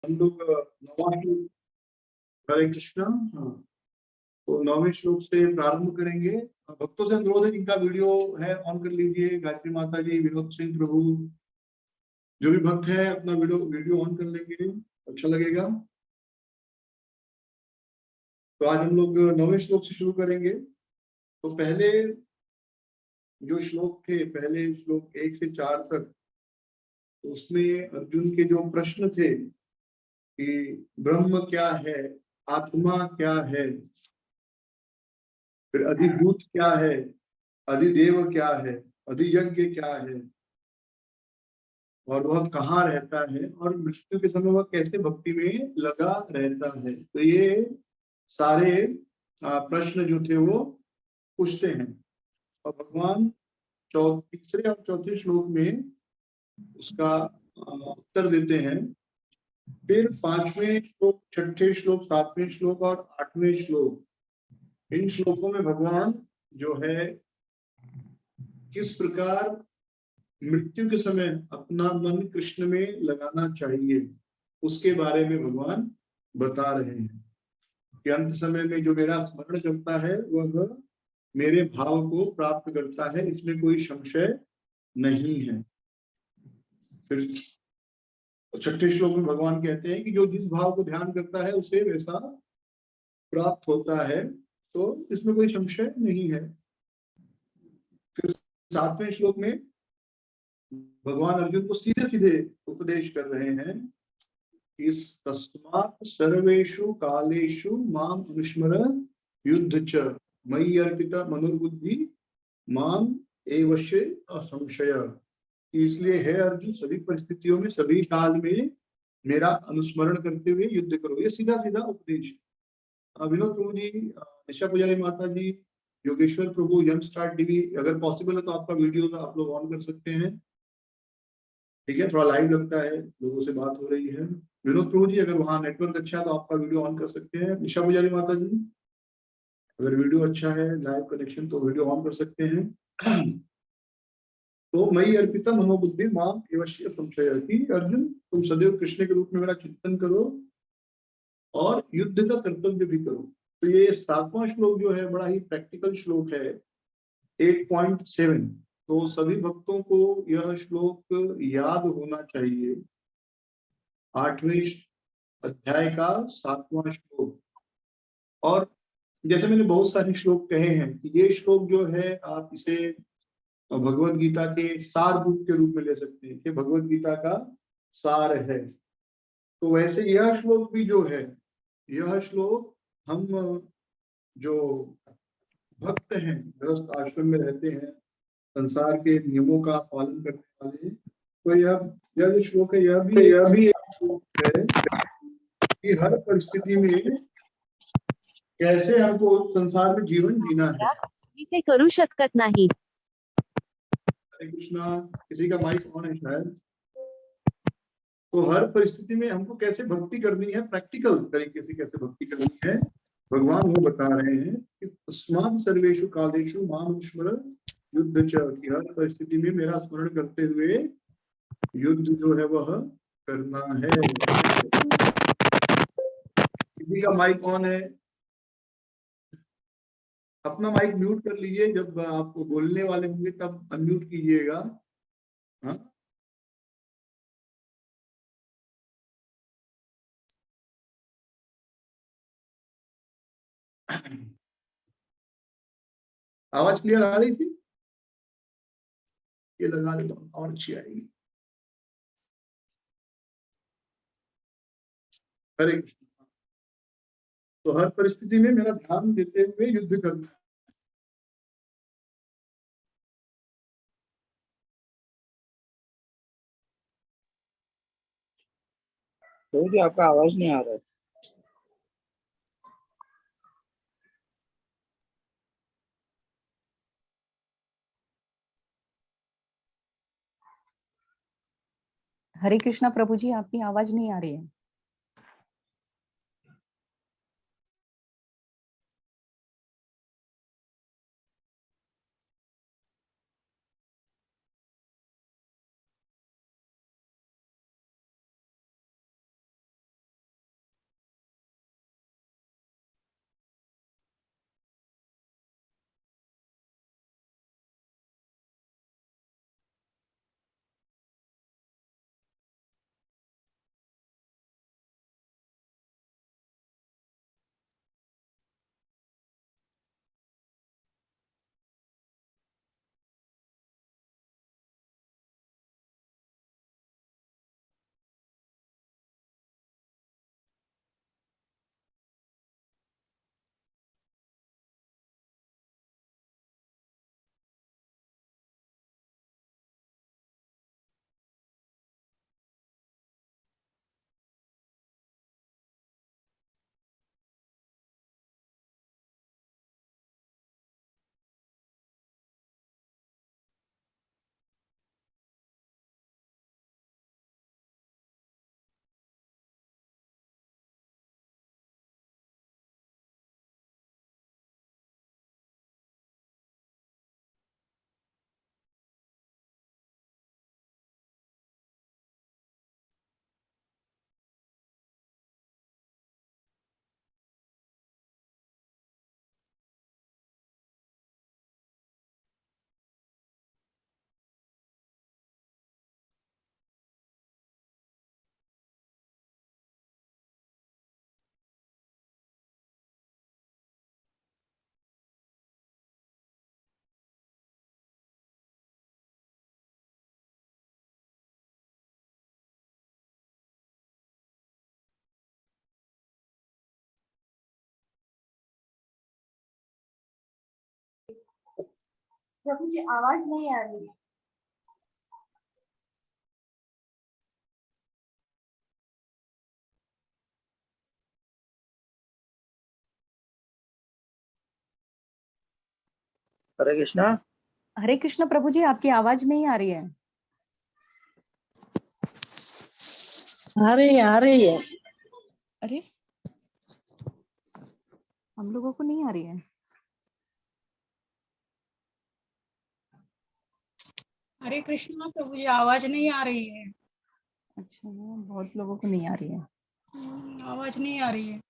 हम लोग नवा श्लोक, हरे कृष्णा। हाँ, तो 9वें श्लोक से प्रारंभ करेंगे। भक्तों से अनुरोध है, जिनका वीडियो है ऑन कर लीजिए। गायत्री माता जी, विनोद सिंह प्रभु, जो भी भक्त है अपना वीडियो ऑन कर लेंगे, अच्छा लगेगा। तो आज हम लोग 9वें श्लोक से शुरू करेंगे। तो पहले जो श्लोक थे, पहले श्लोक 1 से 4 तक, तो उसमें अर्जुन के जो प्रश्न थे कि ब्रह्म क्या है, आत्मा क्या है, फिर अधिभूत क्या है, अधिदेव क्या है, अधियज्ञ क्या है, और वह कहाँ रहता है, और मृत्यु के समय वह कैसे भक्ति में लगा रहता है। तो ये सारे प्रश्न जो थे वो पूछते हैं, और भगवान तीसरे और चौथे श्लोक में उसका उत्तर देते हैं। फिर 5वें श्लोक, 6ठे श्लोक, 7वें श्लोक और 8वें श्लोक, इन श्लोकों में भगवान जो है किस प्रकार मृत्यु के समय अपना मन कृष्ण में लगाना चाहिए, उसके बारे में भगवान बता रहे हैं कि अंत समय में जो मेरा स्मरण करता है वह मेरे भाव को प्राप्त करता है, इसमें कोई संशय नहीं है। फिर 6ठे श्लोक में भगवान कहते हैं कि जो जिस भाव को ध्यान करता है उसे वैसा प्राप्त होता है, तो इसमें कोई संशय नहीं है। फिर 7वें श्लोक में भगवान अर्जुन को सीधे सीधे उपदेश कर रहे हैं, इस तस्मात् सर्वेषु कालेषु माम अनुस्मर युद्ध च मयि अर्पिता मनोबुद्धि माम एवश्य असंशय। इसलिए है अर्जुन, सभी परिस्थितियों में, सभी काल में मेरा अनुस्मरण करते हुए युद्ध करो। ये सीधा सीधा उपदेश। विनोद प्रभु जी, निशा पुजारी माता जी, योगेश्वर प्रभु, यम स्टार्ट टीवी, अगर पॉसिबल है तो आपका वीडियो आप लोग ऑन कर सकते हैं। ठीक है, थोड़ा लाइव लगता है, लोगों से बात हो रही है। विनोद प्रभु जी, अगर वहाँ नेटवर्क अच्छा है तो आपका वीडियो ऑन कर सकते हैं। निशा पुजारी माता जी, अगर वीडियो अच्छा है, लाइव कनेक्शन, तो वीडियो ऑन कर सकते हैं। तो मयि अर्पिता मनोबुद्धि माम एवश्य संशय, कि अर्जुन तुम सदैव कृष्ण के रूप में मेरा चिंतन करो और युद्ध का कर्तव्य भी करो। तो ये 7वां श्लोक जो है बड़ा ही प्रैक्टिकल श्लोक है, 8.7। तो सभी भक्तों को यह श्लोक याद होना चाहिए। 8वें अध्याय का 7वां श्लोक। और जैसे मैंने बहुत सारे श्लोक कहे हैं कि ये श्लोक जो है आप इसे भगवत गीता के सार रूप के रूप में ले सकते हैं कि भगवत गीता का सार है। तो वैसे यह श्लोक भी जो है, यह श्लोक हम जो भक्त हैं, गृहस्थ आश्रम में रहते हैं, संसार के नियमों का पालन करने वाले, तो यह जो श्लोक है यह भी एक श्लोक है कि हर परिस्थिति में कैसे हमको संसार में जीवन जीना है। इसे करू शकत नहीं। हरे कृष्णा, किसी का माइक ऑन है शायद। तो हर परिस्थिति में हमको कैसे भक्ति करनी है, प्रैक्टिकल तरीके से कैसे भक्ति करनी है, भगवान वो बता रहे हैं कि तस्मात् सर्वेषु कालेषु माम अनुस्मर युद्ध च, कि हर परिस्थिति में मेरा स्मरण करते हुए युद्ध जो है वह करना है। किसी का माइक ऑन है, अपना माइक म्यूट कर लीजिए, जब आप बोलने वाले होंगे तब अनम्यूट कीजिएगा। हाँ, आवाज क्लियर आ रही थी? ये लगा दे और अच्छी आएगी। हरे कृष्ण। तो हर परिस्थिति में मेरा ध्यान देते हुए युद्ध करना। तो आपका आवाज नहीं आ रहा है। हरे कृष्णा प्रभु जी, आपकी आवाज नहीं आ रही है। प्रभु जी आवाज नहीं आ रही है। हरे कृष्णा। हरे कृष्ण प्रभु जी, आपकी आवाज नहीं आ रही है। आ रही है। अरे, हम लोगों को नहीं आ रही है। हरे कृष्णा प्रभु जी, आवाज नहीं आ रही है। अच्छा, बहुत लोगों को नहीं आ रही है। आवाज नहीं आ रही है।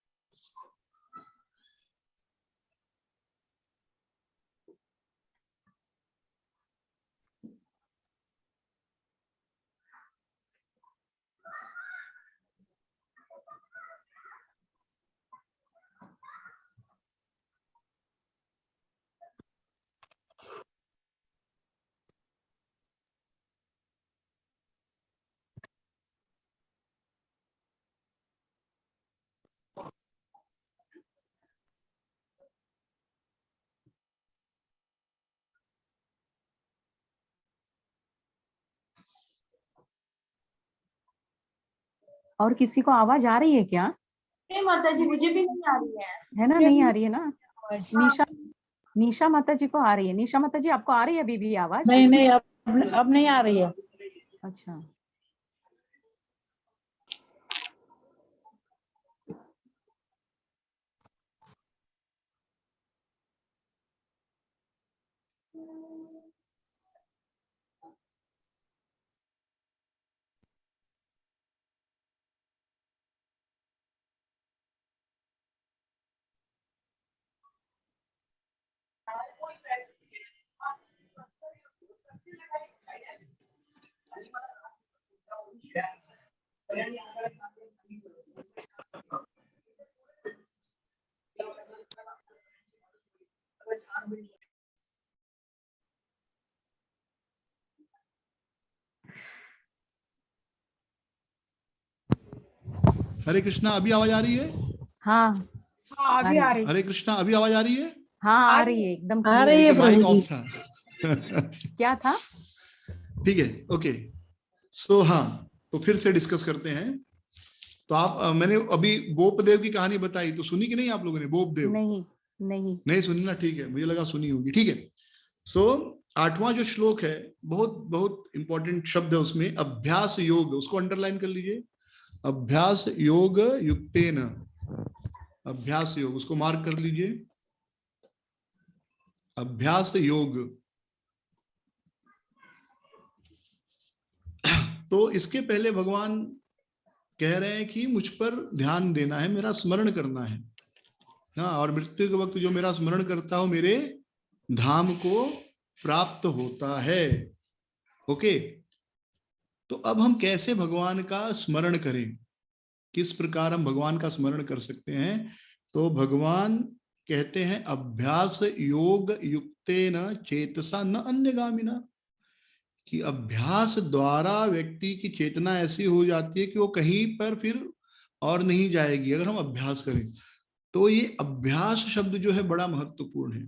और किसी को आवाज आ रही है क्या? नहीं माता जी, मुझे भी नहीं आ रही है ना, नहीं आ रही है ना। आवाज निशा निशा माता जी को आ रही है। निशा माता जी, आपको आ रही है अभी भी आवाज? नहीं, अब नहीं आ रही है। अच्छा, हरे कृष्णा, अभी आवाज आ रही है? हाँ हाँ, आ अभी रही आ है। रही हरे कृष्णा, अभी आवाज आ रही है? हाँ आ आ रही रही है, एकदम आ क्लियर। रही है तो माइक प्रभु जी। ऑफ था। क्या था? ठीक है, ओके। सो हाँ, तो फिर से डिस्कस करते हैं। तो आप मैंने अभी बोपदेव की कहानी बताई, तो सुनी कि नहीं आप लोगों ने? बोपदेव नहीं नहीं। नहीं सुनी ना? ठीक है, मुझे लगा सुनी होगी। ठीक है। सो 8वां जो श्लोक है, बहुत बहुत इंपॉर्टेंट शब्द है उसमें, अभ्यास योग, उसको अंडरलाइन कर लीजिए। अभ्यास योग युक्तेन, अभ्यास योग, उसको मार्क कर लीजिए। अभ्यास योग। तो इसके पहले भगवान कह रहे हैं कि मुझ पर ध्यान देना है, मेरा स्मरण करना है। हाँ, और मृत्यु के वक्त जो मेरा स्मरण करता हो मेरे धाम को प्राप्त होता है। ओके। तो अब हम कैसे भगवान का स्मरण करें, किस प्रकार हम भगवान का स्मरण कर सकते हैं? तो भगवान कहते हैं अभ्यास योग युक्तेन चेतसा न अन्यगामिना, कि अभ्यास द्वारा व्यक्ति की चेतना ऐसी हो जाती है कि वो कहीं पर फिर और नहीं जाएगी अगर हम अभ्यास करें। तो ये अभ्यास शब्द जो है बड़ा महत्वपूर्ण है।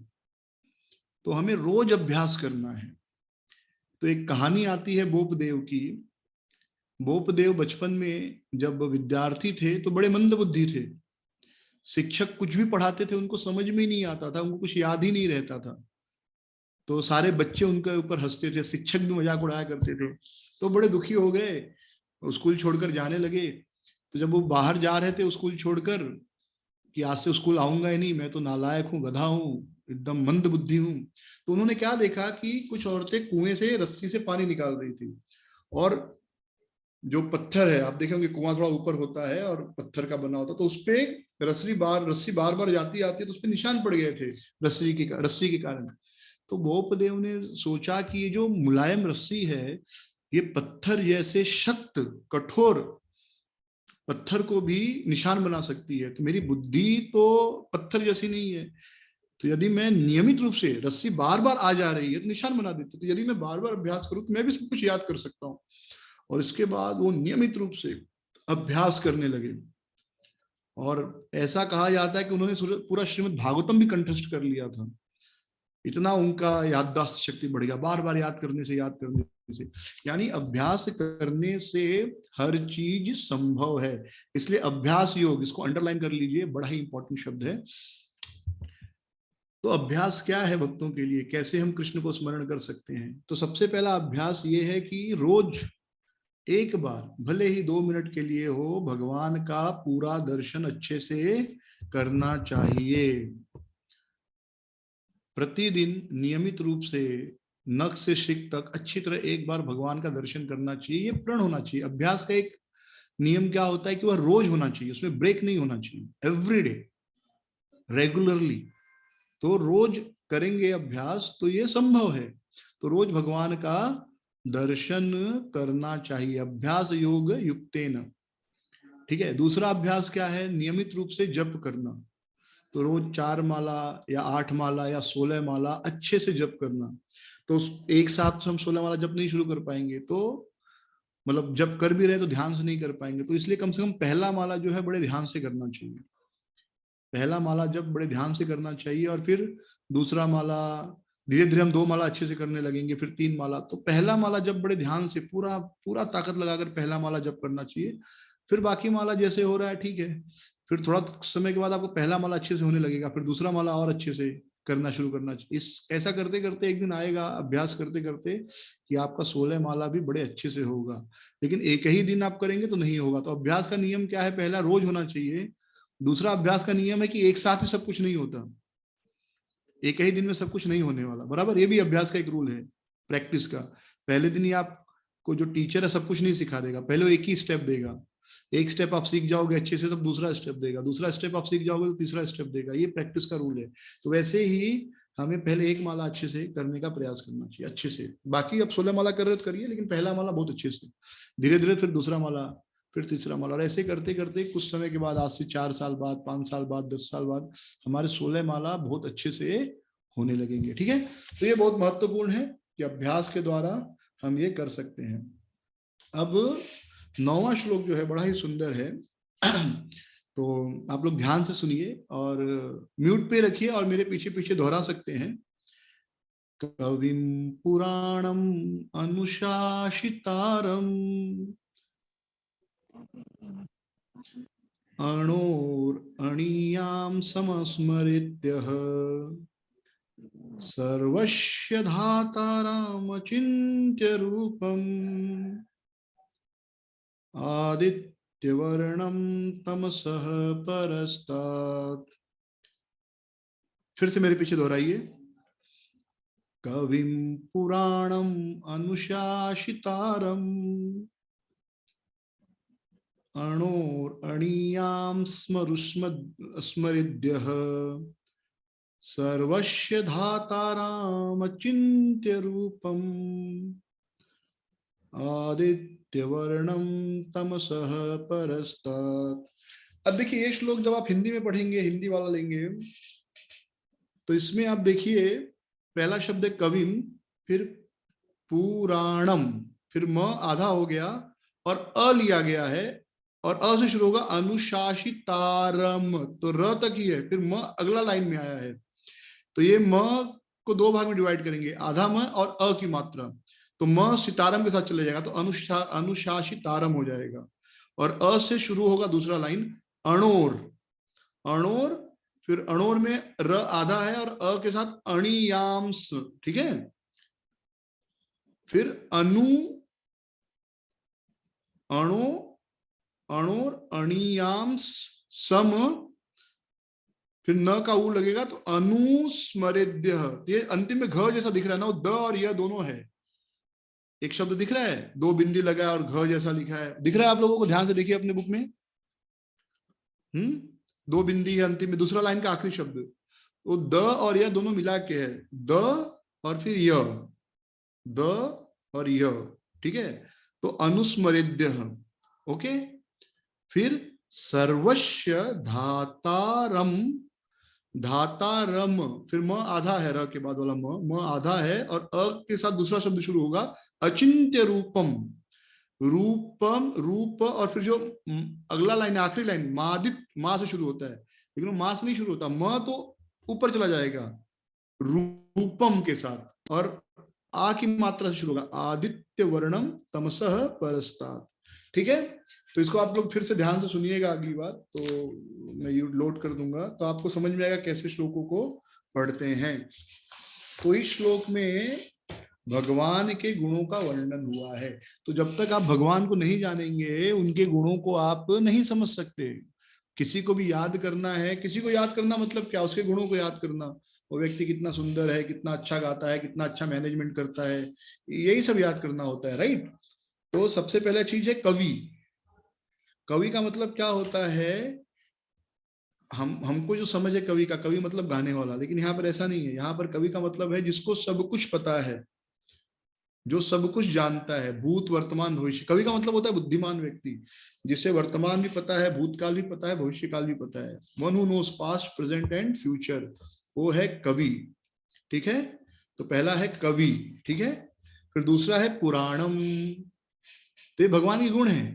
तो हमें रोज अभ्यास करना है। तो एक कहानी आती है बोपदेव की। बोपदेव बचपन में जब विद्यार्थी थे तो बड़े मंदबुद्धि थे। शिक्षक कुछ भी पढ़ाते थे उनको समझ में ही नहीं आता था, उनको कुछ याद ही नहीं रहता था। तो सारे बच्चे उनके ऊपर हंसते थे, शिक्षक भी मजाक उड़ाया करते थे। तो बड़े दुखी हो गए, स्कूल छोड़कर जाने लगे। तो जब वो बाहर जा रहे थे स्कूल छोड़कर, कि आज से स्कूल आऊंगा ही नहीं, मैं तो नालायक हूँ, गधा हूँ, एकदम मंद बुद्धि हूँ, तो उन्होंने क्या देखा कि कुछ औरतें कुएं से रस्सी से पानी निकाल रही थी। और जो पत्थर है, आप देखेंगे कुआं थोड़ा ऊपर होता है और पत्थर का बना होता है, तो उसपे रस्सी बार बार जाती आती है, तो उसपे निशान पड़ गए थे रस्सी के कारण। तो भोपदेव ने सोचा कि ये जो मुलायम रस्सी है, ये पत्थर जैसे शक्त कठोर पत्थर को भी निशान बना सकती है। तो मेरी बुद्धि तो पत्थर जैसी नहीं है, तो यदि मैं नियमित रूप से, रस्सी बार बार आ जा रही है तो निशान बना देती, तो यदि मैं बार बार अभ्यास करूं तो मैं भी सब कुछ याद कर सकता हूँ। और इसके बाद वो नियमित रूप से अभ्यास करने लगे। और ऐसा कहा जाता है कि उन्होंने पूरा श्रीमद् भागवतम भी कंठस्थ कर लिया था। इतना उनका याददाश्त शक्ति बढ़ गया, बार बार याद करने से। यानी अभ्यास करने से हर चीज संभव है। इसलिए अभ्यास योग, इसको अंडरलाइन कर लीजिए, बड़ा ही इंपॉर्टेंट शब्द है। तो अभ्यास क्या है भक्तों के लिए, कैसे हम कृष्ण को स्मरण कर सकते हैं? तो सबसे पहला अभ्यास ये है कि रोज एक बार, भले ही 2 मिनट के लिए हो, भगवान का पूरा दर्शन अच्छे से करना चाहिए। प्रतिदिन नियमित रूप से नख से शिख तक अच्छी तरह एक बार भगवान का दर्शन करना चाहिए। ये प्रण होना चाहिए। अभ्यास का एक नियम क्या होता है कि वह रोज होना चाहिए, उसमें ब्रेक नहीं होना चाहिए, एवरीडे, रेगुलरली। तो रोज करेंगे अभ्यास तो ये संभव है। तो रोज भगवान का दर्शन करना चाहिए, अभ्यास योग युक्तेन। ठीक है। दूसरा अभ्यास क्या है? नियमित रूप से जप करना। तो रोज 4 माला या 8 माला या 16 माला अच्छे से जप करना। तो एक साथ हम 16 माला जप नहीं शुरू कर पाएंगे, तो मतलब जब कर भी रहे तो ध्यान से नहीं कर पाएंगे। तो इसलिए कम से कम पहला माला जो है बड़े ध्यान से करना चाहिए। पहला माला जब बड़े ध्यान से करना चाहिए, और फिर दूसरा माला धीरे धीरे हम 2 माला अच्छे से करने लगेंगे, फिर 3 माला। तो पहला माला जब बड़े ध्यान से पूरा पूरा ताकत लगाकर पहला माला जप करना चाहिए। फिर बाकी माला जैसे हो रहा है ठीक है। फिर थोड़ा समय के बाद आपको पहला माला अच्छे से होने लगेगा, फिर दूसरा माला और अच्छे से करना शुरू करना चाहिए। इस ऐसा करते करते एक दिन आएगा, अभ्यास करते करते, कि आपका 16 माला भी बड़े अच्छे से होगा। लेकिन एक ही दिन आप करेंगे तो नहीं होगा। तो अभ्यास का नियम क्या है? पहला, रोज होना चाहिए। दूसरा अभ्यास का नियम है कि एक साथ ही सब कुछ नहीं होता, एक ही दिन में सब कुछ नहीं होने वाला, बराबर। ये भी अभ्यास का एक रूल है प्रैक्टिस का। पहले दिन ही आपको जो टीचर है सब कुछ नहीं सिखा देगा, पहले वो एक ही स्टेप देगा। एक स्टेप आप सीख जाओगे अच्छे से, तब दूसरा स्टेप देगा, दूसरा स्टेप आप सीख जाओगे तो तीसरा स्टेप देगा। ये प्रैक्टिस का रूल है। तो वैसे ही हमें पहले एक माला अच्छे से करने का प्रयास करना चाहिए, अच्छे से। बाकी अब 16 माला कर रहे हो तो करिए, लेकिन पहला माला बहुत अच्छे से, धीरे धीरे फिर दूसरा माला, फिर तीसरा माला, और ऐसे करते करते कुछ समय के बाद, आज से 4 साल बाद, 5 साल बाद, 10 साल बाद, हमारे 16 माला बहुत अच्छे से होने लगेंगे। ठीक है। तो ये बहुत महत्वपूर्ण है कि अभ्यास के द्वारा हम ये कर सकते हैं। अब 9वां श्लोक जो है बड़ा ही सुंदर है। तो आप लोग ध्यान से सुनिए और म्यूट पे रखिए और मेरे पीछे पीछे दोहरा सकते हैं। कविम पुराणम अनुशासितारम अणोरणीयां समस्मरित्यः सर्वस्य धातारामचिन्त्य रूपम् आदित्यवर्णं तमसः परस्तात्। फिर से मेरे पीछे दोहराइए। कविं पुराणं अनुशासितारम् अणोरणीयां स्मरिद्यः सर्वस्य धातारामचिन्त्य रूपम् आदित्यवर्णं तमसः परस्तात्। अब देखिए ये श्लोक जब आप हिंदी में पढ़ेंगे, हिंदी वाला लेंगे, तो इसमें आप देखिए पहला शब्द है कविम, फिर पुराणम, फिर म आधा हो गया और अ लिया गया है, और अ से शुरू होगा अनुशासितारम, तो र तक ही है, फिर म अगला लाइन में आया है। तो ये म को 2 भाग में डिवाइड करेंगे, आधा म और अ की मात्रा। तो म सितारम के साथ चले जाएगा, तो अनुशासितारम हो जाएगा। और अ से शुरू होगा दूसरा लाइन अणोर, अणोर, फिर अणोर में र आधा है और अ के साथ अणियांस, ठीक है। फिर अनु, अणो, अणोर, अणियांस, सम, फिर न का ऊ लगेगा तो अनुस्मरेद्य। ये अंतिम में घ जैसा दिख रहा है ना, वो द और य दोनों है। एक शब्द दिख रहा है, 2 बिंदी लगा है और घ जैसा लिखा है, दिख रहा है आप लोगों को? ध्यान से देखिए अपने बुक में। 2 बिंदी है अंतिम में, दूसरा लाइन का आखिरी शब्द। वो द और य दोनों मिला के है, द और फिर य, द और य, ठीक है। तो अनुस्मरेद्य, ओके। फिर सर्वस्य धातारम, धातारम, फिर म आधा है, र के बाद वाला म आधा है, और अ के साथ दूसरा शब्द शुरू होगा अचिंत्य रूपम, रूपम, रूप, और फिर जो अगला लाइन आखिरी लाइन मादित, मां से शुरू होता है, लेकिन मां से नहीं शुरू होता, म तो ऊपर चला जाएगा, रूपम के साथ, और आ की मात्रा से शुरू होगा, आदित्य वर्णम तमसः परस्तात्। ठीक है, तो इसको आप लोग फिर से ध्यान से सुनिएगा, अगली बार तो मैं लोड कर दूंगा तो आपको समझ में आएगा कैसे श्लोकों को पढ़ते हैं। तो इस श्लोक में भगवान के गुणों का वर्णन हुआ है। तो जब तक आप भगवान को नहीं जानेंगे, उनके गुणों को आप नहीं समझ सकते। किसी को भी याद करना है, किसी को याद करना मतलब क्या, उसके गुणों को याद करना, वो व्यक्ति कितना सुंदर है, कितना अच्छा गाता है, कितना अच्छा मैनेजमेंट करता है, यही सब याद करना होता है, राइट। तो सबसे पहला चीज है कवि। कवि का मतलब क्या होता है, हमको जो समझ है कवि का, कवि मतलब गाने वाला, लेकिन यहाँ पर ऐसा नहीं है। यहाँ पर कवि का मतलब है जिसको सब कुछ पता है, जो सब कुछ जानता है, भूत वर्तमान भविष्य। कवि का मतलब होता है बुद्धिमान व्यक्ति, जिसे वर्तमान भी पता है, भूतकाल भी पता है, भविष्य काल भी पता है। One who knows past present and future, वो है कवि। ठीक है, तो पहला है कवि। ठीक है, फिर दूसरा है पुराणम। तो ये भगवान के गुण है।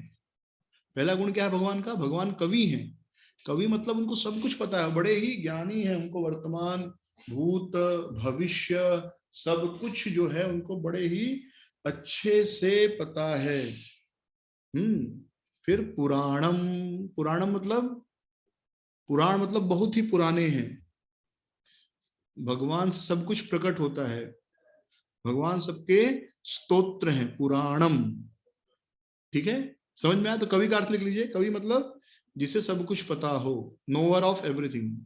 पहला गुण क्या है भगवान का, भगवान कवि हैं। कवि मतलब उनको सब कुछ पता है, बड़े ही ज्ञानी है, उनको वर्तमान भूत भविष्य सब कुछ जो है उनको बड़े ही अच्छे से पता है। फिर पुराणम। पुराणम मतलब, पुराण मतलब बहुत ही पुराने हैं। भगवान से सब कुछ प्रकट होता है, भगवान सबके स्तोत्र हैं, पुराणम। ठीक है, समझ में आया। तो कवि का अर्थ लिख लीजिए, कवि मतलब जिसे सब कुछ पता हो, नोअर ऑफ एवरीथिंग।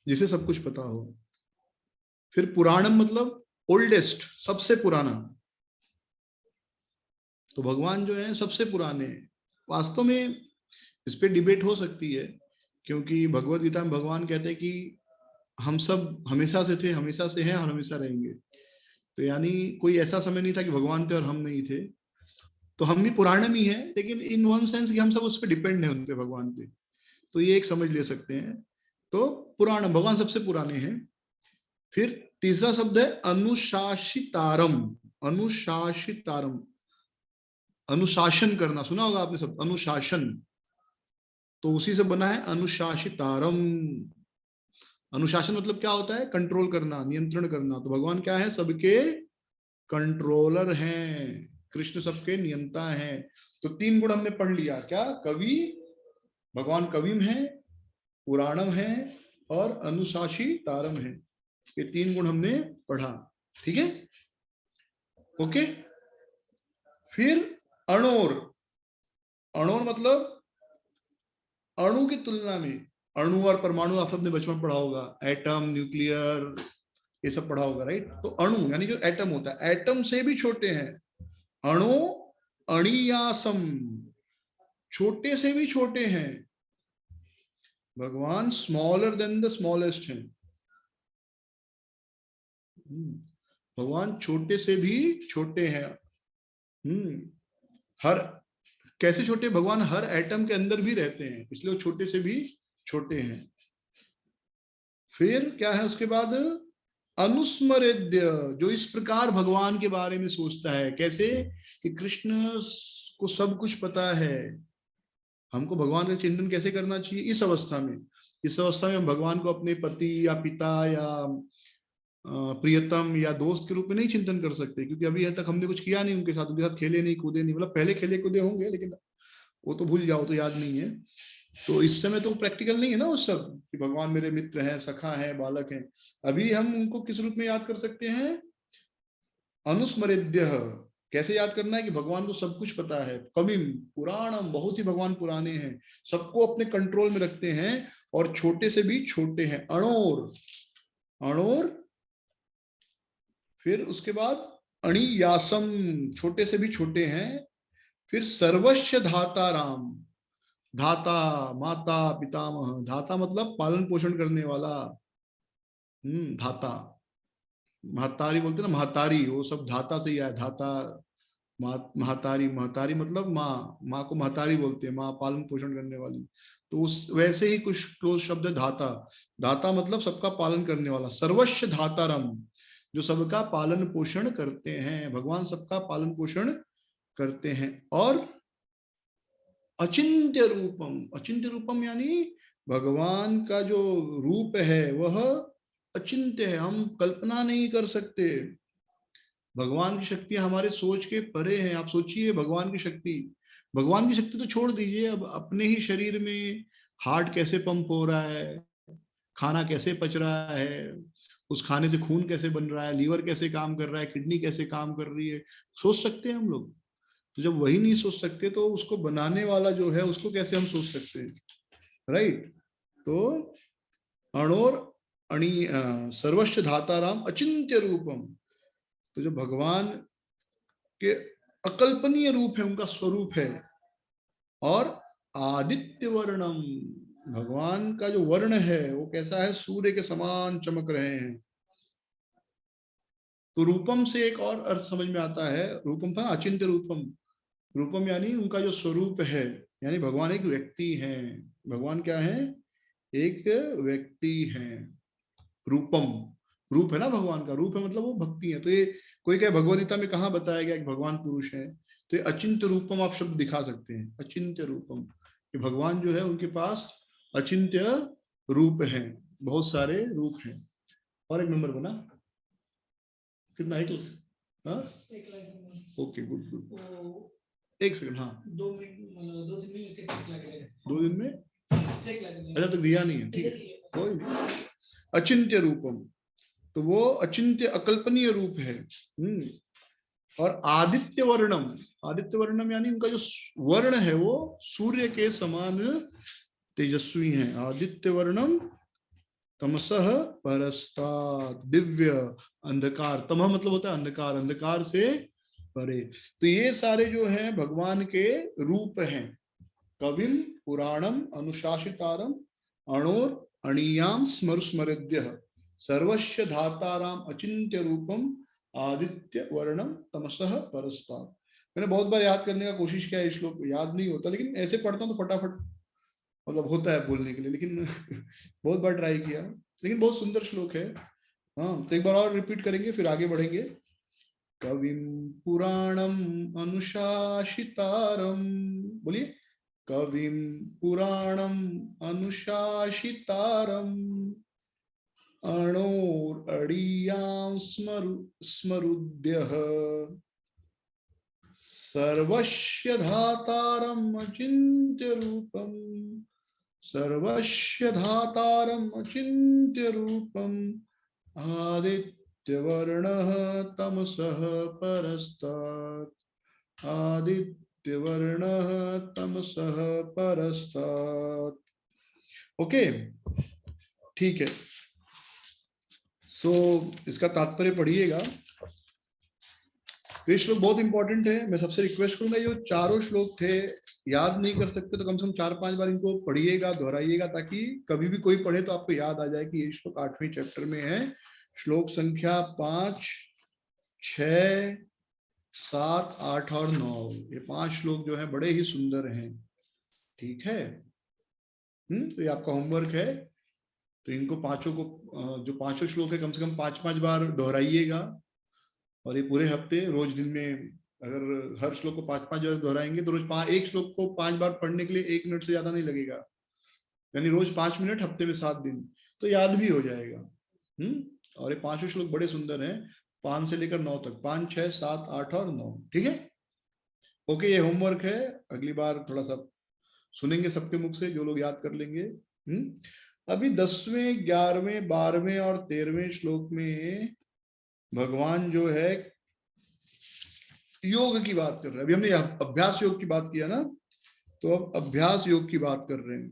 जिसे सब कुछ पता हो। फिर पुराणम मतलब ओल्डेस्ट, सबसे पुराना। तो भगवान जो है सबसे पुराने। वास्तव में इस पे डिबेट हो सकती है, क्योंकि भगवत गीता में भगवान कहते हैं कि हम सब हमेशा से थे, हमेशा से हैं और हमेशा रहेंगे। तो यानी कोई ऐसा समय नहीं था कि भगवान थे और हम नहीं थे। तो हम भी पुराने ही हैं, लेकिन इन वन सेंस कि हम सब उस पर डिपेंड हैं, उन पे, भगवान पे। तो ये एक समझ ले सकते हैं। तो पुराण, भगवान सबसे पुराने हैं। फिर तीसरा शब्द है अनुशासितारम। अनुशासितारम, अनुशासन करना, सुना होगा आपने सब, अनुशासन। तो उसी से बना है अनुशासितारम। अनुशासन मतलब क्या होता है, कंट्रोल करना, नियंत्रण करना। तो भगवान क्या है, सबके कंट्रोलर हैं, कृष्ण सबके नियंता हैं। तो तीन गुण हमने पढ़ लिया, क्या, कवि, भगवान कविम है, पुराणम है और अनुशासितारम है। ये तीन गुण हमने पढ़ा। ठीक है, ओके। फिर अणोर। अणोर मतलब अणु की तुलना में, अणु और परमाणु आप सबने बचपन पढ़ा होगा, एटम, न्यूक्लियर, ये सब पढ़ा होगा, राइट। तो अणु यानी जो एटम होता है, एटम से भी छोटे हैं। अणु अणियासम, छोटे से भी छोटे हैं। भगवान स्मॉलर देन द स्मॉलेस्ट हैं। भगवान छोटे से भी छोटे हैं। हर, कैसे छोटे, भगवान हर एटम के अंदर भी रहते हैं, इसलिए वो छोटे से भी छोटे हैं। फिर क्या है उसके बाद, अनुस्मरेद्य, जो इस प्रकार भगवान के बारे में सोचता है। कैसे, कि कृष्ण को सब कुछ पता है। हमको भगवान का चिंतन कैसे करना चाहिए, इस अवस्था में। इस अवस्था में हम भगवान को अपने पति या पिता या प्रियतम या दोस्त के रूप में नहीं चिंतन कर सकते, क्योंकि अभी तक हमने कुछ किया नहीं उनके साथ खेले नहीं, कूदे नहीं। मतलब पहले खेले कूदे होंगे, लेकिन वो तो भूल जाओ, तो याद नहीं है। तो इस समय तो प्रैक्टिकल नहीं है ना उस सब, कि भगवान मेरे मित्र हैं, सखा है, बालक हैं। अभी हम उनको किस रूप में याद कर सकते हैं, अनुस्मरेद्य। कैसे याद करना है, कि भगवान को सब कुछ पता है। कविम, पुराणम, बहुत ही भगवान पुराने हैं, सबको अपने कंट्रोल में रखते हैं और छोटे से भी छोटे हैं। अणोर, अणोर। फिर उसके बाद अणियासम, छोटे से भी छोटे हैं। फिर सर्वस्व धाता राम। धाता, माता, पितामह। धाता मतलब पालन पोषण करने वाला। धाता, महतारी बोलते ना, महतारी, वो सब धाता से ही आया, धाता, महतारी। महतारी मतलब माँ, माँ को महतारी बोलते हैं, माँ पालन पोषण करने वाली। तो उस वैसे ही कुछ क्लोज शब्द है धाता। धाता मतलब सबका पालन करने वाला। सर्वस्व धातारम, जो सबका पालन पोषण करते हैं। भगवान सबका पालन पोषण करते हैं। और अचिंत्य रूपम। अचिंत्य रूपम यानी भगवान का जो रूप है वह अचिंत्य है, हम कल्पना नहीं कर सकते। भगवान की शक्ति हमारे सोच के परे है। आप सोचिए भगवान की शक्ति तो छोड़ दीजिए, अब अपने ही शरीर में हार्ट कैसे पंप हो रहा है, खाना कैसे पच रहा है, उस खाने से खून कैसे बन रहा है, लीवर कैसे काम कर रहा है, किडनी कैसे काम कर रही है, सोच सकते हैं हम लोग? तो जब वही नहीं सोच सकते तो उसको बनाने वाला जो है उसको कैसे हम सोच सकते हैं, राइट? तो अणोर अणि सर्वस्व धाताराम अचिंत्य रूपम, तो जो भगवान के अकल्पनीय रूप है, उनका स्वरूप है। और आदित्य वर्णम, भगवान का जो वर्ण है वो कैसा है, सूर्य के समान चमक रहे हैं। तो रूपम से एक और अर्थ समझ में आता है, रूपम था अचिंत्य रूपम, रूपम यानी उनका जो स्वरूप है, यानी भगवान एक व्यक्ति है। भगवान क्या है, एक व्यक्ति है। रूपम, रूप है ना भगवान का, रूप है मतलब वो भक्ति है। तो ये कोई कहे भगवद्गीता में कहाँ बताया गया कि भगवान पुरुष है, तो ये अचिंत्य रूपम आप शब्द दिखा सकते हैं, अचिंत्य रूपम, कि भगवान जो है उनके पास अचिंत्य रूप है, बहुत सारे रूप हैं। और एक नंबर बना कितना है, हाँ ओके गुड गुड, एक सेकंड, हाँ 2 दिन में अच्छा तक दिया नहीं है, ठीक है कोई नहीं। अचिंत्य रूपम, तो वो अचिंत्य अकल्पनीय रूप है। और आदित्य वर्णम, आदित्य वर्णम यानी उनका जो वर्ण है वो सूर्य के समान तेजस्वी है। आदित्य वर्णम तमसः परस्तात्, दिव्य अंधकार, तमः मतलब होता है अंधकार, अंधकार से परे। तो ये सारे जो हैं भगवान के रूप हैं। कविम पुराणम अनुशासितारम अणोर अणियाम स्मरुस्मृद्यः सर्वस्य धाताराम अचिंत्य रूपम आदित्य वर्णम तमसः परस्तात्। मैंने बहुत बार याद करने का कोशिश किया, ये श्लोक याद नहीं होता, लेकिन ऐसे पढ़ता हूँ तो फटाफट मतलब होता है बोलने के लिए, लेकिन बहुत बार ट्राई किया, लेकिन बहुत सुंदर श्लोक है। हाँ तो एक बार और रिपीट करेंगे फिर आगे बढ़ेंगे। कविम पुराणम अनुशासितारम, बोलिए, कविम पुराणम अनुशासितारम अणोर अणियां स्मरुद्यः सर्वस्य धातारम अचिंत्य रूपम, सर्वस्य धातारम अचिंत्य रूपम आदित्य वर्णः तमसः परस्तात्, आदित्य वर्णः तमसः परस्तात्। ओके ठीक है, सो इसका तात्पर्य पढ़िएगा। तो ये श्लोक बहुत इंपॉर्टेंट है। मैं सबसे रिक्वेस्ट करूंगा, ये चारों श्लोक थे, याद नहीं कर सकते तो कम से कम 4-5 बार इनको पढ़िएगा, दोहराइएगा, ताकि कभी भी कोई पढ़े तो आपको याद आ जाए कि ये श्लोक 8वें चैप्टर में है। श्लोक संख्या 5, 6, 7, 8 और 9, ये 5 श्लोक जो है बड़े ही सुंदर हैं। ठीक है, तो ये आपका होमवर्क है। तो इनको पांचों को, जो पांचों श्लोक है, कम से कम 5-5 बार दोहराइएगा। और ये पूरे हफ्ते रोज दिन में अगर हर श्लोक को 5-5 बार दोहराएंगे तो रोज एक श्लोक को 5 बार पढ़ने के लिए 1 मिनट से ज्यादा नहीं लगेगा, यानी रोज 5 मिनट, हफ्ते में 7 दिन, तो याद भी हो जाएगा। और ये 5 श्लोक बड़े सुंदर हैं, 5 से लेकर 9 तक, 5, 6, 7, 8 और 9। ठीक है, ओके, ये होमवर्क है। अगली बार थोड़ा सा सुनेंगे सबके मुख से, जो लोग याद कर लेंगे। अभी 10वें, 11वें, 12वें और 13वें श्लोक में भगवान जो है योग की बात कर रहे हैं। अभी हमने अभ्यास योग की बात किया ना, तो अब अभ्यास योग की बात कर रहे हैं।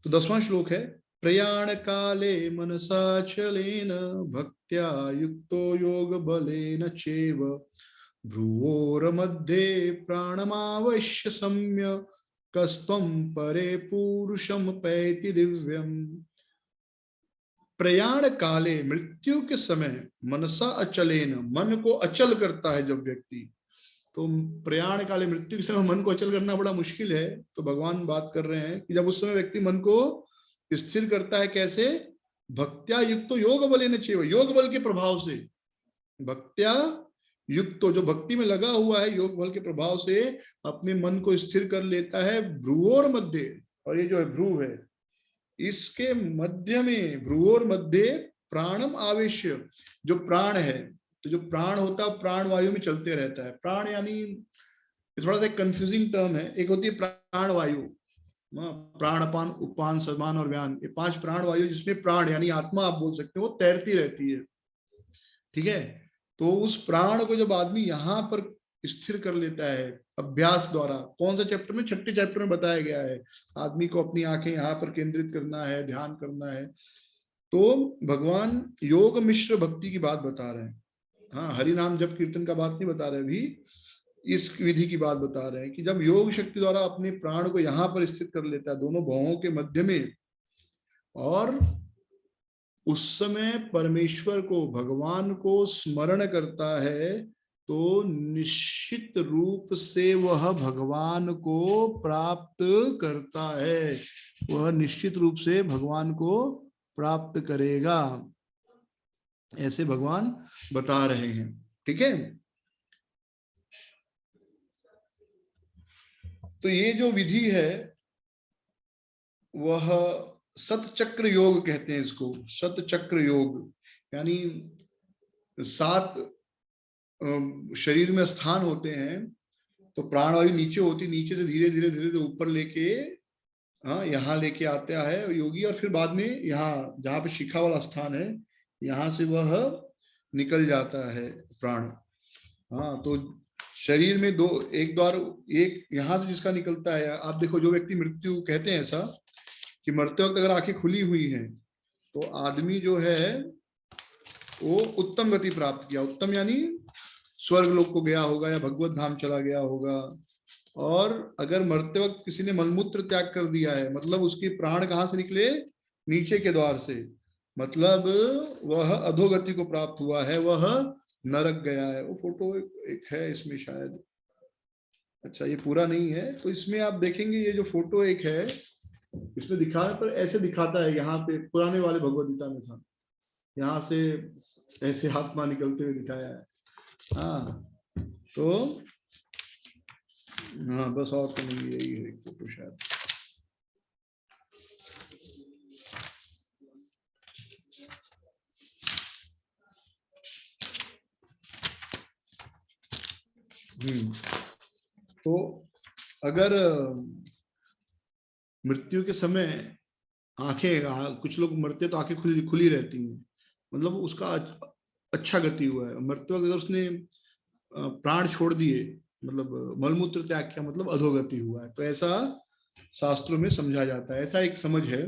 तो 10वां श्लोक है, प्रयाण काले मनसाचलेन भक्त्या युक्तो योग बलेन चैव भ्रुवोर मध्ये प्राणमावश्य सम्य कस्त्वं परे पुरुषम पैति दिव्यम। प्रयाण काले, मृत्यु के समय, मनसा अचलेन, मन को अचल करता है जब व्यक्ति, तो प्रयाण काले, मृत्यु के समय मन को अचल करना बड़ा मुश्किल है। तो भगवान बात कर रहे हैं कि जब उस समय व्यक्ति मन को स्थिर करता है, कैसे, भक्त्या युक्त योग बलेन चैव, योग बल के प्रभाव से, भक्त्या युक्त तो जो भक्ति में लगा हुआ है योग बल के प्रभाव से अपने मन को स्थिर कर लेता है भ्रुवोर मध्य, और ये जो है भ्रू है इसके मध्य में, भ्रुवोर मध्य प्राणम आवेश्य, जो प्राण है, तो जो प्राण होता है प्राण वायु में चलते रहता है। प्राण यानी थोड़ा सा कंफ्यूजिंग टर्म है, एक होती है प्राण वायु, प्राण अपान उपान समान और व्यान, ये 5 प्राण वायु जिसमें प्राण यानी आत्मा आप बोल सकते हो, वो तैरती रहती है, ठीक है। तो उस प्राण को जब आदमी यहाँ पर स्थिर कर लेता है अभ्यास द्वारा, कौन सा चैप्टर में, 6ठे चैप्टर में बताया गया है, आदमी को अपनी आंखें यहाँ पर केंद्रित करना है, ध्यान करना है। तो भगवान योग मिश्र भक्ति की बात बता रहे हैं। हाँ, हरि नाम जप कीर्तन का बात नहीं बता रहे, अभी इस विधि की बात बता रहे हैं कि जब योग शक्ति द्वारा अपने प्राण को यहाँ पर स्थित कर लेता है दोनों भवों के मध्य में, और उस समय परमेश्वर को, भगवान को स्मरण करता है, तो निश्चित रूप से वह भगवान को प्राप्त करता है, वह निश्चित रूप से भगवान को प्राप्त करेगा, ऐसे भगवान बता रहे हैं, ठीक है। तो ये जो विधि है वह सतचक्र योग कहते हैं इसको, सतचक्र योग, यानी 7 शरीर में स्थान होते हैं, तो प्राणवायु नीचे होती, नीचे से धीरे धीरे धीरे धीरे ऊपर लेके, हाँ, यहाँ लेके आता है योगी, और फिर बाद में यहाँ जहाँ पे शिखा वाला स्थान है, यहाँ से वह निकल जाता है प्राण। हाँ, तो शरीर में एक द्वार, एक यहाँ से जिसका निकलता है, आप देखो जो व्यक्ति मृत्यु, कहते हैं ऐसा कि मरते वक्त अगर आंखें खुली हुई हैं तो आदमी जो है वो उत्तम गति प्राप्त किया, उत्तम यानी स्वर्ग लोक को गया होगा या भगवत धाम चला गया होगा। और अगर मरते वक्त किसी ने मलमूत्र त्याग कर दिया है, मतलब उसके प्राण कहाँ से निकले, नीचे के द्वार से, मतलब वह अधोगति को प्राप्त हुआ है, वह नरक गया है। वो फोटो एक है इसमें शायद, अच्छा ये पूरा नहीं है, तो इसमें आप देखेंगे ये जो फोटो एक है इसमें दिखाने पर ऐसे दिखाता है, यहाँ पे पुराने वाले भगवद गीता में था, यहाँ से ऐसे आत्मा निकलते हुए दिखाया है। हाँ, तो हाँ बस, और तो नहीं, यही है फोटो शायद। तो अगर मृत्यु के समय आंखें, कुछ लोग मरते तो आंखें खुली रहती हैं, मतलब उसका अच्छा गति हुआ है। मरते वक्त अगर उसने प्राण छोड़ दिए, मतलब मलमूत्र त्याग किया, मतलब अधोगति हुआ है, तो ऐसा शास्त्रों में समझा जाता है, ऐसा एक समझ है।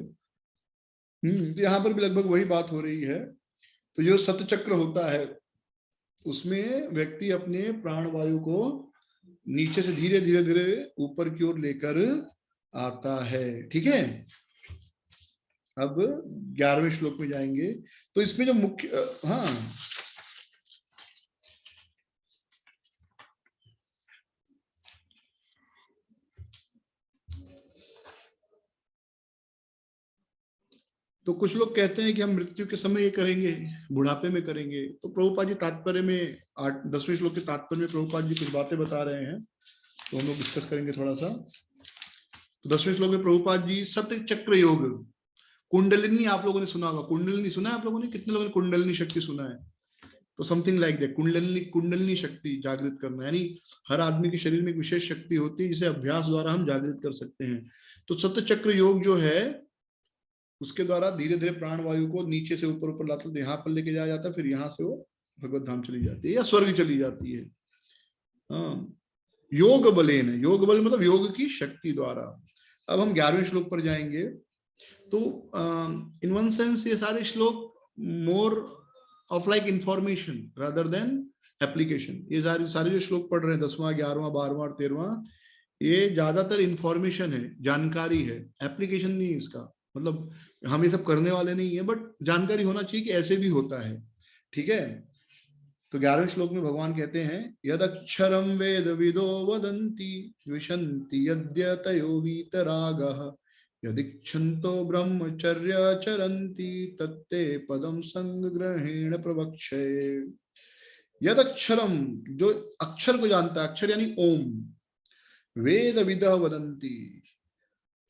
तो यहाँ पर भी लगभग वही बात हो रही है। तो जो सतचक्र होता है उसमें व्यक्ति अपने प्राण वायु को नीचे से धीरे धीरे धीरे ऊपर की ओर लेकर आता है, ठीक है। अब 11वें श्लोक में जाएंगे, तो इसमें जो मुख्य, हाँ, तो कुछ लोग कहते हैं कि हम मृत्यु के समय ये करेंगे, बुढ़ापे में करेंगे। तो प्रभुपाद जी तात्पर्य में 10वें श्लोक के तात्पर्य में प्रभुपाद जी कुछ बातें बता रहे हैं, तो हम लोग डिस्कस करेंगे थोड़ा सा। तो 10वें श्लोक में प्रभुपाद जी सत्य चक्र योग, कुंडलिनी आप लोगों ने सुना होगा, कुंडलिनी सुना है आप लोगों ने, कितने लोगों ने कुंडलिनी शक्ति सुना है? तो समथिंग लाइक दैट, कुंडलिनी शक्ति जागृत करना, यानी हर आदमी के शरीर में एक विशेष शक्ति होती है जिसे अभ्यास द्वारा हम जागृत कर सकते हैं। तो सत्य चक्र योग जो है उसके द्वारा धीरे धीरे प्राण वायु को नीचे से ऊपर ऊपर लाते, तो यहाँ पर लेके जाया जाता है, फिर यहाँ से वो भगवत धाम चली जाती है या स्वर्ग चली जाती है। योग बलेन, योग बल मतलब योग की शक्ति द्वारा। अब हम 11वें श्लोक पर जाएंगे। तो इन वन सेंस ये सारे श्लोक more of like information rather than application. ये सारे जो श्लोक पढ़ रहे हैं 10वां 11वां 12वां और 13वां, ये ज्यादातर इंफॉर्मेशन है, जानकारी है, एप्लीकेशन नहीं है इसका। मतलब हम ये सब करने वाले नहीं है, बट जानकारी होना चाहिए कि ऐसे भी होता है, ठीक है। तो 11वें श्लोक में भगवान कहते हैं, यदक्षरम वेद विदो वदन्ति विशन्ति यद्यतयो वीतरागः यदिच्छन्तो ब्रह्मचर्य चरन्ति तत्ते पदम संग ग्रहेण प्रवक्षे। यद अक्षरम, जो अक्षर को जानता है, अक्षर यानी ओम, वेद विदः वदंती,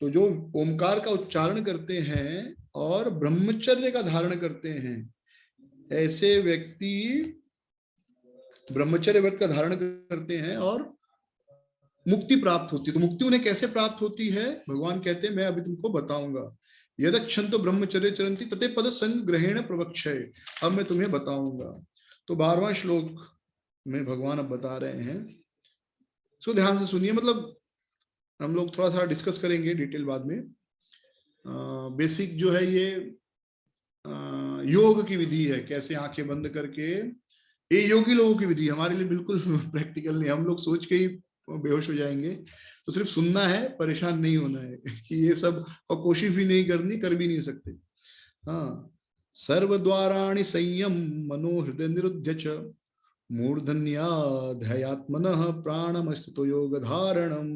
तो जो ओमकार का उच्चारण करते हैं और ब्रह्मचर्य का धारण करते हैं, ऐसे व्यक्ति ब्रह्मचर्य व्रत का धारण करते हैं और मुक्ति प्राप्त होती है। तो मुक्ति उन्हें कैसे प्राप्त होती है, भगवान कहते हैं मैं अभी तुमको बताऊंगा। यदक्षंतो ब्रह्मचर्य चरंती तते पद संग ग्रहण प्रवक्षय, अब मैं तुम्हें बताऊंगा। तो 12वां श्लोक में भगवान अब बता रहे हैं, इसको ध्यान से सुनिए। मतलब हम लोग थोड़ा सा डिस्कस करेंगे डिटेल बाद में। बेसिक जो है ये योग की विधि है, कैसे आंखें बंद करके, ये योगी लोगों की विधि, हमारे लिए बिल्कुल प्रैक्टिकल नहीं। हम लोग सोच के ही बेहोश हो जाएंगे। तो सिर्फ सुनना है, परेशान नहीं होना है कि ये सब, और कोशिश भी नहीं करनी, कर भी नहीं सकते। हाँ, सर्वद्वाराणि संयम मनो हृदय निरुद्ध च मूर्धन्याध्यात्मनः प्राणमस्थितो योग धारणम,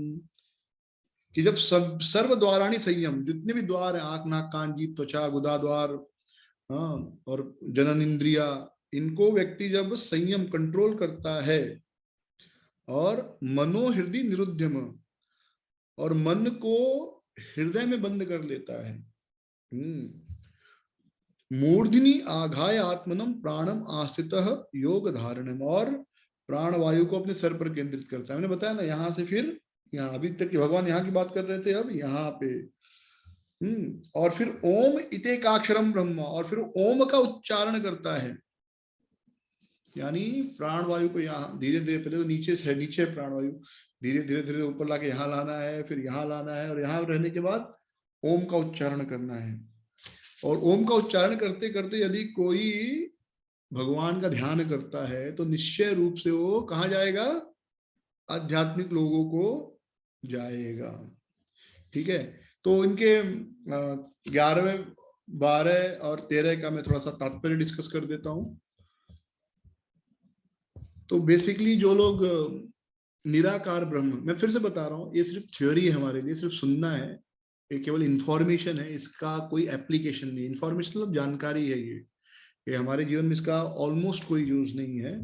कि जब सब सर्वद्वाराणि संयम, जितने भी द्वार है, आंख नाक कान जीभ त्वचा गुदा द्वार, हाँ, और जनन इंद्रिया, इनको व्यक्ति जब संयम कंट्रोल करता है और मनोहृदय निरुद्धम, और मन को हृदय में बंद कर लेता है, मूर्धनि आघाय आत्मनम प्राणम आस्थितः योग धारणम, और प्राण वायु को अपने सर पर केंद्रित करता है। मैंने बताया ना, यहां से फिर यहाँ, अभी तक भगवान यहाँ की बात कर रहे थे, अब यहाँ पे और फिर ओम इतेकाक्षरम ब्रह्म, और फिर ओम का उच्चारण करता है, यानी प्राण वायु को यहाँ धीरे धीरे, पहले तो नीचे से है, नीचे प्राण वायु, धीरे धीरे धीरे ऊपर लाके यहाँ लाना है, फिर यहाँ लाना है, और यहाँ रहने के बाद ओम का उच्चारण करना है। और ओम का उच्चारण करते करते यदि कोई भगवान का ध्यान करता है तो निश्चय रूप से वो कहाँ जाएगा, आध्यात्मिक लोगों को जाएगा। ठीक है, तो इनके 11वें 12 और 13 का मैं थोड़ा सा तात्पर्य डिस्कस कर देता हूं। तो बेसिकली जो लोग निराकार ब्रह्म, मैं फिर से बता रहा हूँ, ये सिर्फ थ्योरी है हमारे लिए, सिर्फ सुनना है, ये केवल इंफॉर्मेशन है, इसका कोई एप्लीकेशन नहीं। इंफॉर्मेशन मतलब जानकारी है, ये हमारे जीवन में इसका ऑलमोस्ट कोई यूज नहीं है।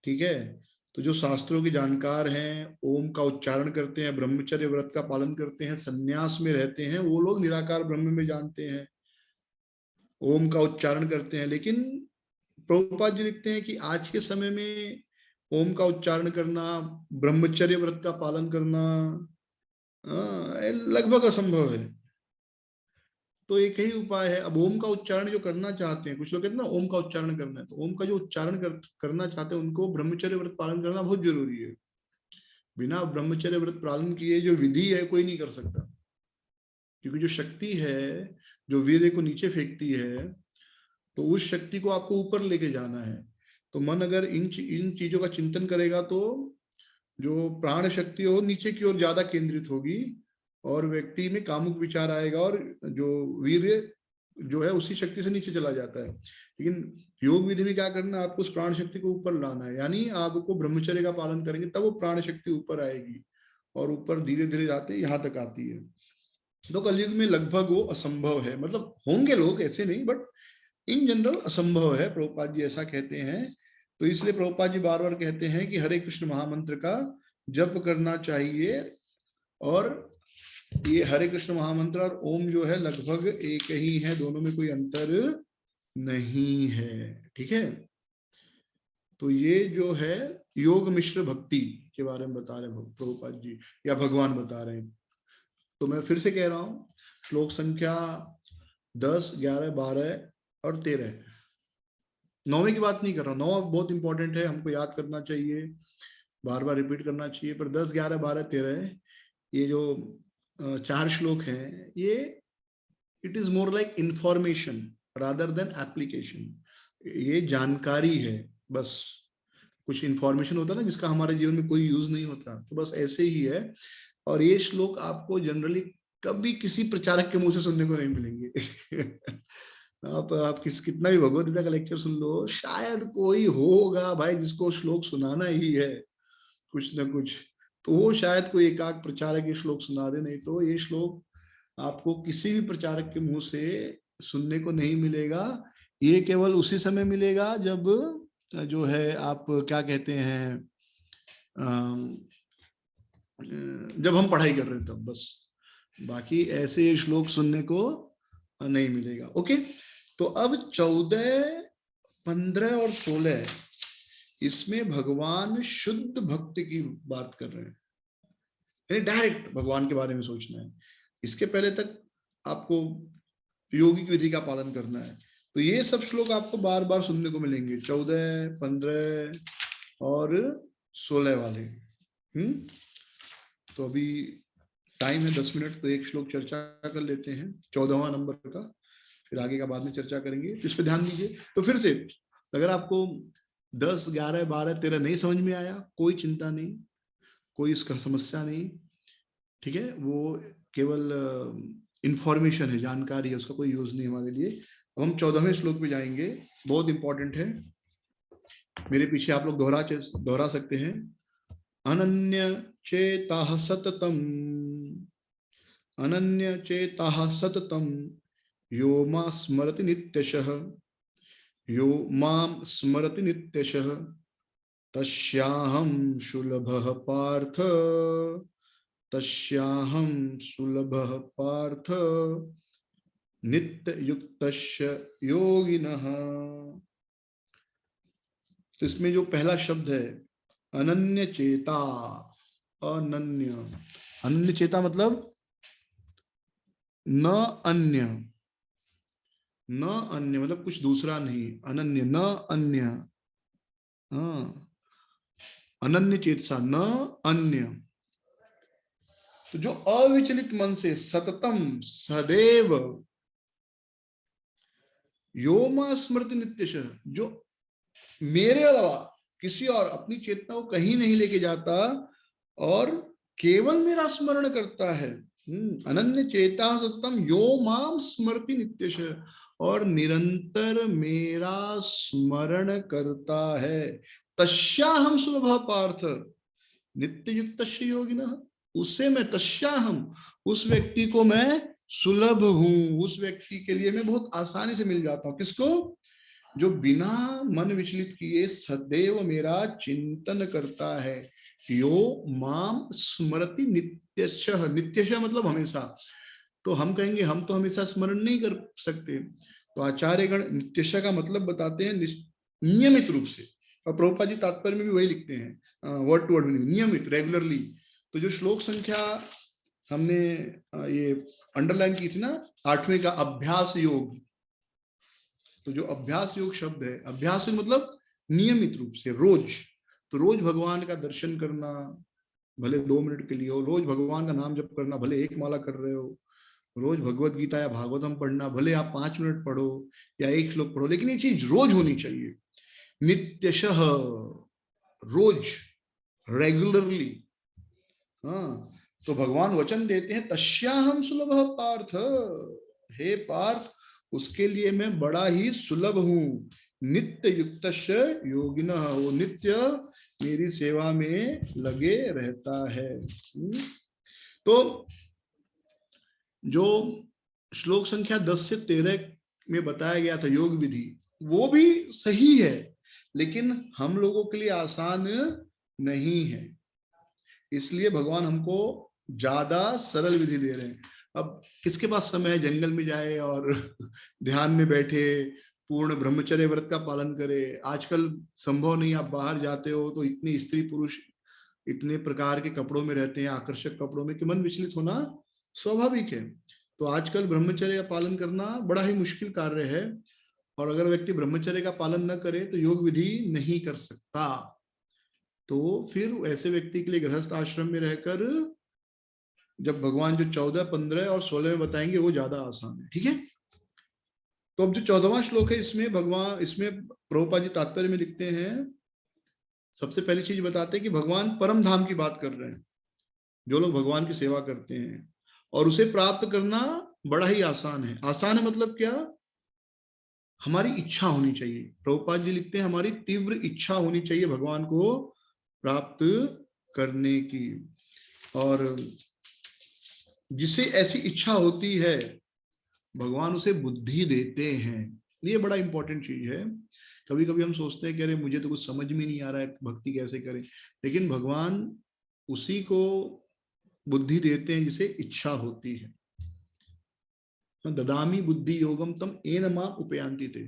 ठीक है, तो जो शास्त्रों के जानकार हैं, ओम का उच्चारण करते हैं, ब्रह्मचर्य व्रत का पालन करते हैं, संन्यास में रहते हैं, वो लोग निराकार ब्रह्म में जानते हैं, ओम का उच्चारण करते हैं। लेकिन प्रभुपाद जी लिखते हैं कि आज के समय में ओम का उच्चारण करना, ब्रह्मचर्य व्रत का पालन करना लगभग असंभव है। तो एक ही उपाय है। अब ओम का उच्चारण जो करना चाहते हैं, कुछ लोग कहते हैं ना ओम का उच्चारण करना है, तो ओम का जो उच्चारण करना चाहते हैं उनको ब्रह्मचर्य व्रत पालन करना बहुत जरूरी है। बिना ब्रह्मचर्य व्रत पालन किए जो विधि है कोई नहीं कर सकता, क्योंकि जो शक्ति है जो वीर्य को नीचे फेंकती है, तो उस शक्ति को आपको ऊपर लेके जाना है। तो मन अगर इन चीजों का चिंतन करेगा तो जो प्राण शक्ति हो नीचे की ओर ज्यादा केंद्रित होगी, और व्यक्ति में कामुक विचार आएगा, और जो वीर्य जो है उसी शक्ति से नीचे चला जाता है। लेकिन योग विधि में क्या करना है, आपको उस प्राण शक्ति को ऊपर लाना है, यानी आपको ब्रह्मचर्य का पालन करेंगे तब वो प्राण शक्ति ऊपर आएगी, और ऊपर धीरे धीरे जाते यहाँ तक आती है। तो कलयुग में लगभग वो असंभव है, मतलब होंगे लोग, ऐसे नहीं, बट इन जनरल असंभव है, प्रभुपाद जी ऐसा कहते हैं। तो इसलिए प्रभुपाद जी बार बार कहते हैं कि हरे कृष्ण महामंत्र का जप करना चाहिए, और ये हरे कृष्ण महामंत्र और ओम जो है लगभग एक ही है, दोनों में कोई अंतर नहीं है। ठीक है, तो ये जो है योग मिश्र भक्ति के बारे में बता रहे हैं प्रभुपाद जी, या भगवान बता रहे हैं। तो मैं फिर से कह रहा हूं, श्लोक संख्या 10, 11, 12 और 13, 9वें की बात नहीं कर रहा, 9 बहुत इंपॉर्टेंट है, हमको याद करना चाहिए, बार बार रिपीट करना चाहिए, पर 10, 11, 12, 13 ये जो 4 श्लोक हैं, ये it is more like information rather than application. ये जानकारी है, बस कुछ इंफॉर्मेशन होता है ना जिसका हमारे जीवन में कोई यूज नहीं होता, तो बस ऐसे ही है। और ये श्लोक आपको जनरली कभी किसी प्रचारक के मुंह से सुनने को नहीं मिलेंगे। आप कितना भी भगवद गीता का लेक्चर सुन लो, शायद कोई होगा भाई जिसको श्लोक सुनाना ही है कुछ ना कुछ, तो वो शायद कोई एकाक प्रचारक ये श्लोक सुना दे, नहीं तो ये श्लोक आपको किसी भी प्रचारक के मुंह से सुनने को नहीं मिलेगा। ये केवल उसी समय मिलेगा जब जो है आप क्या कहते हैं, जब हम पढ़ाई कर रहे हैं तब, बस बाकी ऐसे श्लोक सुनने को नहीं मिलेगा। ओके, तो अब 14, 15 और 16 इसमें भगवान शुद्ध भक्ति की बात कर रहे हैं, यानी डायरेक्ट भगवान के बारे में सोचना है। इसके पहले तक आपको योगिक विधि का पालन करना है। तो ये सब श्लोक आपको बार बार सुनने को मिलेंगे, 14, 15 और 16 वाले। तो अभी टाइम है 10 मिनट, तो एक श्लोक चर्चा कर लेते हैं 14वां नंबर का, फिर आगे का बाद में चर्चा करेंगे। इस पे ध्यान दीजिए। तो फिर से अगर आपको 10, 11, 12, 13 नहीं समझ में आया, कोई चिंता नहीं, कोई इसका समस्या नहीं, ठीक है, वो केवल इंफॉर्मेशन है, जानकारी है, उसका कोई यूज नहीं हमारे लिए। अब हम 14वें श्लोक पे जाएंगे, बहुत इंपॉर्टेंट है। मेरे पीछे आप लोग दोहरा सकते हैं। अनन्य चेताः सततम, अनन्य चेताः सततम, यो मां स्मरति नित्यशः, यो मां स्मरति नित्यशः, तस्याहं सुलभः पार्थ, तस्याहं सुलभः पार्थ, नित्य युक्तस्य योगिनः। तो इसमें जो पहला शब्द है अनन्य चेता, अनन्य, अनन्य चेता मतलब न अन्य, न अन्य मतलब कुछ दूसरा नहीं, अनन्य न अन्य, अनन्य चेतसा न अन्य। तो जो अविचलित मन से सततम सदैव, यो मां स्मृति नित्यश, जो मेरे अलावा किसी और अपनी चेतना को कहीं नहीं लेके जाता और केवल मेरा स्मरण करता है। अनन्य चेता सततम यो माम स्मृति नित्यश, और निरंतर मेरा स्मरण करता है। तस्याहम सुलभ पार्थ, नित्य युक्त योगिनः, उससे मैं, तस्याहम उस व्यक्ति को मैं सुलभ हूं, उस व्यक्ति के लिए मैं बहुत आसानी से मिल जाता हूं। किसको? जो बिना मन विचलित किए सदैव मेरा चिंतन करता है। यो माम स्मरति नित्यशः, नित्यशः मतलब हमेशा। तो हम कहेंगे हम तो हमेशा स्मरण नहीं कर सकते, तो आचार्यगण नित्यशः का मतलब बताते हैं नियमित रूप से, और प्रभुपाद जी तात्पर्य में भी वही लिखते हैं, वर्ड टू वर्ड, नियमित, रेगुलरली। तो जो श्लोक संख्या हमने ये अंडरलाइन की थी ना, 8वें का अभ्यास योग, तो जो अभ्यास योग शब्द है, अभ्यास योग मतलब नियमित रूप से, रोज। तो रोज भगवान का दर्शन करना, भले 2 मिनट के लिए हो, रोज भगवान का नाम जप करना, भले 1 माला कर रहे हो, रोज भगवत गीता या भागवतम पढ़ना, भले आप 5 मिनट पढ़ो या 1 श्लोक पढ़ो, लेकिन ये चीज रोज होनी चाहिए, नित्यशः, रोज, रेगुलरली। हाँ, तो भगवान वचन देते हैं तस्याहम सुलभ पार्थ, हे पार्थ उसके लिए मैं बड़ा ही सुलभ हूं, नित्य युक्तस्य योगिनः, वो नित्य मेरी सेवा में लगे रहता है। तो जो श्लोक संख्या 10 से 13 में बताया गया था योग विधि, वो भी सही है, लेकिन हम लोगों के लिए आसान नहीं है, इसलिए भगवान हमको ज्यादा सरल विधि दे रहे हैं। अब किसके पास समय है जंगल में जाए और ध्यान में बैठे पूर्ण ब्रह्मचर्य व्रत का पालन करे? आजकल संभव नहीं, आप बाहर जाते हो तो इतने स्त्री पुरुष इतने प्रकार के कपड़ों में रहते हैं, आकर्षक कपड़ों में, कि मन विचलित होना स्वाभाविक है। तो आजकल ब्रह्मचर्य का पालन करना बड़ा ही मुश्किल कार्य है, और अगर व्यक्ति ब्रह्मचर्य का पालन न करे तो योग विधि नहीं कर सकता। तो फिर ऐसे व्यक्ति के लिए गृहस्थ आश्रम में रहकर जब भगवान जो 14, 15 और 16 में बताएंगे वो ज्यादा आसान है, ठीक है। तो अब जो 14वां श्लोक है, इसमें भगवान, इसमें प्रभुपाद जी तात्पर्य में लिखते हैं, सबसे पहली चीज बताते हैं कि भगवान परम धाम की बात कर रहे हैं। जो लोग भगवान की सेवा करते हैं और उसे प्राप्त करना बड़ा ही आसान है। आसान है मतलब क्या? हमारी इच्छा होनी चाहिए। प्रभुपाद जी लिखते हैं हमारी तीव्र इच्छा होनी चाहिए भगवान को प्राप्त करने की, और जिसे ऐसी इच्छा होती है भगवान उसे बुद्धि देते हैं। ये बड़ा इंपॉर्टेंट चीज है कभी कभी हम सोचते हैं कि अरे मुझे तो कुछ समझ में नहीं आ रहा है, भक्ति कैसे करें, लेकिन भगवान उसी को बुद्धि देते हैं जिसे इच्छा होती है। ददामी बुद्धि योगम तम येन मां उपयांति ते,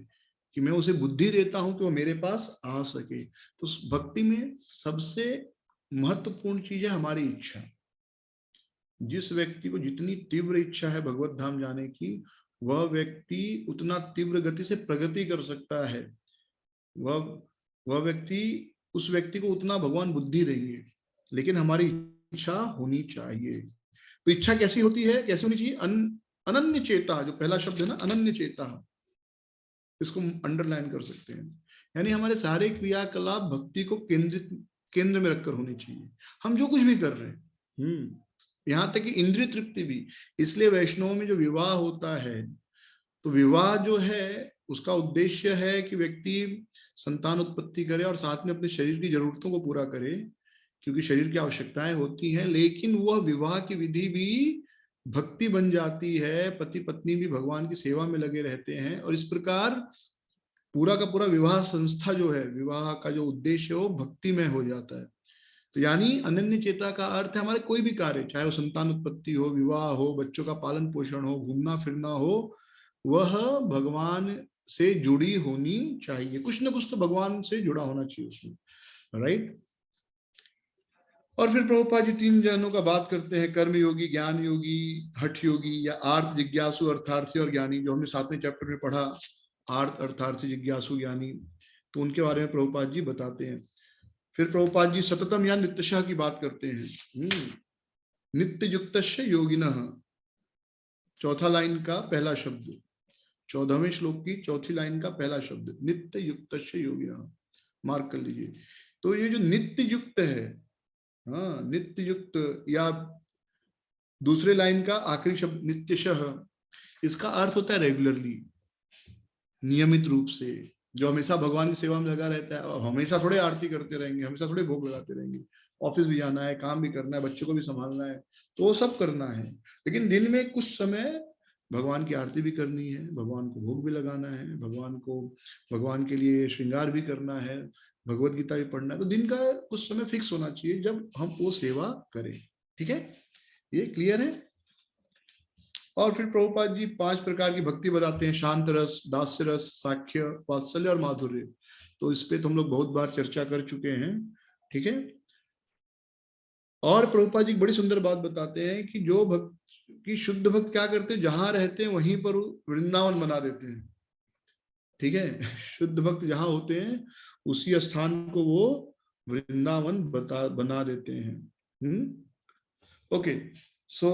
कि मैं उसे बुद्धि देता हूं कि वो मेरे पास आ सके। तो भक्ति में सबसे महत्वपूर्ण चीज है हमारी इच्छा। जिस व्यक्ति को जितनी तीव्र इच्छा है भगवत धाम जाने की, वह व्यक्ति उतना तीव्र गति से प्रगति कर सकता है। वह व्यक्ति, उस व्यक्ति को उतना भगवान बुद्धि देंगे, लेकिन हमारी इच्छा होनी चाहिए। तो इच्छा कैसी होती है, कैसी होनी चाहिए? अनन्य चेता, जो पहला शब्द है ना, अनन्य चेता, इसको अंडरलाइन कर सकते हैं। यानी हमारे सारे क्रियाकलाप भक्ति को केंद्र में रखकर होनी चाहिए। हम जो कुछ भी कर रहे हैं, यहाँ तक कि इंद्रिय तृप्ति भी। इसलिए वैष्णव में जो विवाह होता है, तो विवाह जो है उसका उद्देश्य है कि व्यक्ति संतान उत्पत्ति करे और साथ में अपने शरीर की जरूरतों को पूरा करे, क्योंकि शरीर की आवश्यकताएं होती हैं। लेकिन वह विवाह की विधि भी भक्ति बन जाती है, पति पत्नी भी भगवान की सेवा में लगे रहते हैं, और इस प्रकार पूरा का पूरा विवाह संस्था जो है, विवाह का जो उद्देश्य हो भक्ति में हो जाता है। तो यानी अनन्य चेता का अर्थ है हमारे कोई भी कार्य, चाहे वो संतान उत्पत्ति हो, विवाह हो, बच्चों का पालन पोषण हो, घूमना फिरना हो, वह भगवान से जुड़ी होनी चाहिए। कुछ ना कुछ तो भगवान से जुड़ा होना चाहिए उसमें, राइट। और फिर प्रभुपाद जी 3 जनों का बात करते हैं, कर्म योगी, ज्ञान योगी, हठ योगी, या आर्थ, जिज्ञासु, अर्थार्थी और ज्ञानी, जो हमने 7वें चैप्टर में पढ़ा, आर्थ, अर्थार्थी, जिज्ञासु, ज्ञानी। तो उनके बारे में प्रभुपाद जी बताते हैं। फिर प्रभुपाद जी सततम या नित्यशः की बात करते हैं। नित्य युक्तस्य योगिनः, चौथा लाइन का पहला शब्द, 14वें श्लोक की चौथी लाइन का पहला शब्द, नित्य युक्तस्य योगिनः, मार्क कर लीजिए। तो ये जो नित्य युक्त है, हाँ, नित्य युक्त, या दूसरे लाइन का आखिरी शब्द नित्यशः, इसका अर्थ होता है रेगुलरली, नियमित रूप से, जो हमेशा भगवान की सेवा में लगा रहता है। हमेशा थोड़े आरती करते रहेंगे, हमेशा थोड़े भोग लगाते रहेंगे, ऑफिस भी जाना है, काम भी करना है, बच्चों को भी संभालना है, तो वो सब करना है। लेकिन दिन में कुछ समय भगवान की आरती भी करनी है, भगवान को भोग भी लगाना है, भगवान के लिए श्रृंगार भी करना है, भगवत गीता भी पढ़ना है। तो दिन का कुछ समय फिक्स होना चाहिए जब हम वो सेवा करें। ठीक है, ये क्लियर है। और फिर प्रभुपाद जी 5 प्रकार की भक्ति बताते हैं, शांत रस, दास्य रस, साख्य, वात्सल्य और माधुर्य। तो इस पे तो हम लोग बहुत बार चर्चा कर चुके हैं। ठीक है, और प्रभुपाद जी बड़ी सुंदर बात बताते हैं कि जो भक्त की शुद्ध भक्त क्या करते हैं, जहां रहते हैं वहीं पर वृंदावन बना देते हैं। ठीक है, शुद्ध भक्त जहां होते हैं उसी स्थान को वो वृंदावन बना देते हैं। ओके, सो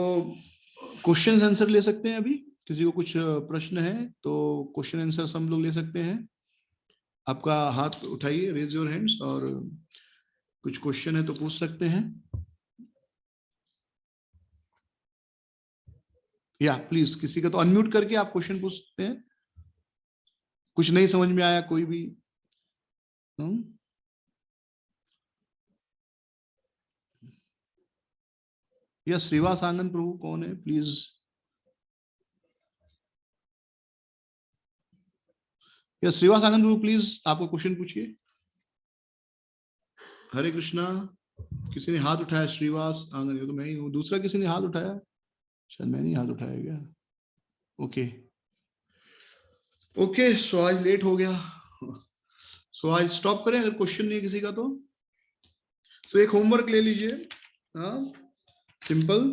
क्वेश्चन आंसर ले सकते हैं। अभी किसी को कुछ प्रश्न है तो क्वेश्चन आंसर हम लोग ले सकते हैं। आपका हाथ उठाइए, रेज योर हैंड्स, और कुछ क्वेश्चन है तो पूछ सकते हैं। या प्लीज किसी का तो अनम्यूट करके आप क्वेश्चन पूछ सकते हैं। कुछ नहीं समझ में आया कोई भी? या श्रीवास आंगन प्रभु कौन है, प्लीज? या श्रीवास आंगन प्रभु प्लीज आपको क्वेश्चन पूछिए। हरे कृष्णा, किसी ने हाथ उठाया? श्रीवास आंगन, ये तो मैं ही हूँ। दूसरा किसी ने हाथ उठाया? शायद मैंने ही हाथ उठाया क्या? ओके ओके, सो आज लेट हो गया, सो आज स्टॉप करें अगर क्वेश्चन नहीं है किसी का तो। सो एक होमवर्क ले लीजिए, सिंपल,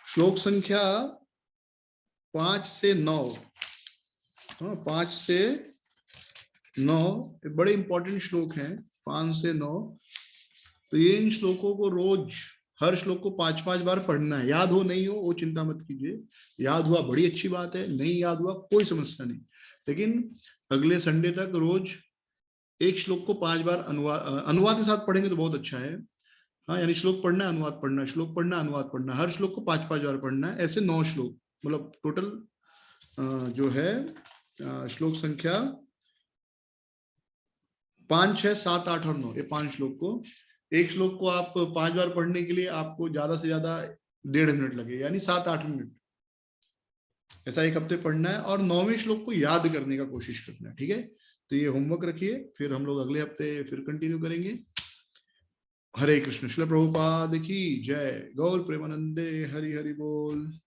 श्लोक संख्या 5 से 9, 5 से 9 बड़े इंपॉर्टेंट श्लोक हैं, 5 से 9। तो ये इन श्लोकों को रोज, हर श्लोक को 5-5 बार पढ़ना है। याद हो नहीं हो वो चिंता मत कीजिए, याद हुआ बड़ी अच्छी बात है, नहीं याद हुआ कोई समस्या नहीं। लेकिन अगले संडे तक रोज एक श्लोक को 5 बार अनुवाद के साथ पढ़ेंगे तो बहुत अच्छा है। हाँ, यानी श्लोक पढ़ना है, अनुवाद पढ़ना है, श्लोक पढ़ना, अनुवाद पढ़ना, हर श्लोक को 5-5 बार पढ़ना है। ऐसे 9 श्लोक, मतलब टोटल जो है श्लोक संख्या 5, 6, 7, 8 और 9, ये 5 श्लोक को, एक श्लोक को आप 5 बार पढ़ने के लिए आपको ज्यादा से ज्यादा 1.5 मिनट लगे, यानी 7-8 मिनट, ऐसा एक हफ्ते पढ़ना है। और 9वें श्लोक को याद करने का कोशिश करना है। ठीक है, तो ये होमवर्क रखिए, फिर हम लोग अगले हफ्ते फिर कंटिन्यू करेंगे। हरे कृष्ण। श्रील प्रभुपाद की जय। गौर प्रेमानंदे। हरि हरि बोल।